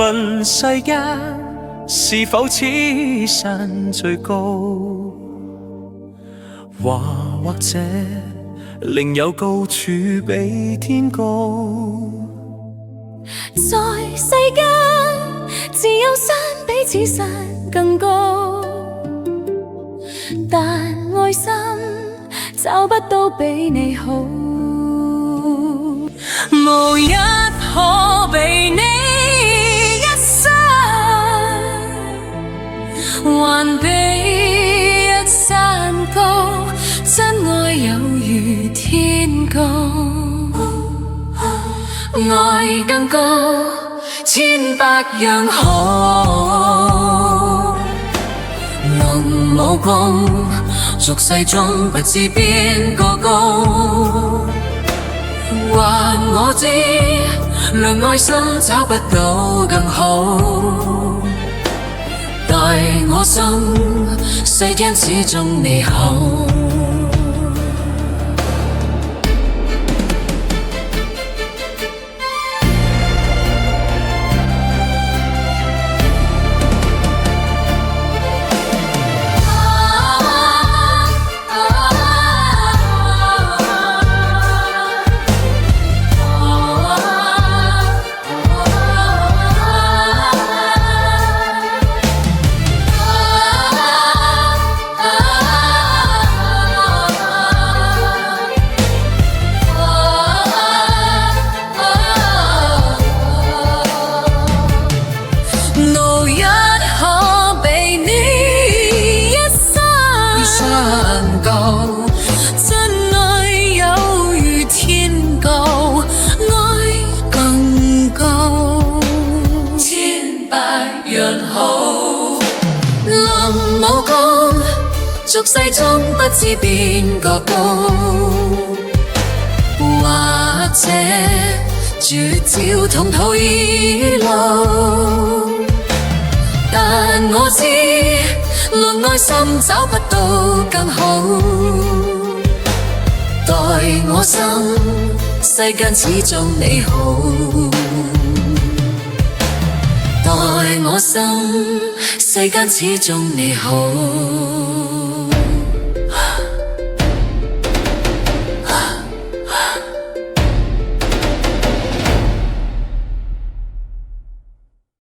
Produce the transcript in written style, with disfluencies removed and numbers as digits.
論世間是否此山最高，或者另有高處比天高。在世間，自有山比此山更高，但愛心找不到比你好，無一可比你一生，還比一山高，真愛有如天高，愛更高，千百樣好。能武功，俗世中不知邊個高，還我知，論愛心找不到更好。待我心，世間始終你好。真愛有如天高，愛更高，千百樣好。能武功，俗世中不知邊個高，或者絕招統土已老，但我知，論愛心找不到更好。待我心，世間始終你好。待我心，世間始終你好。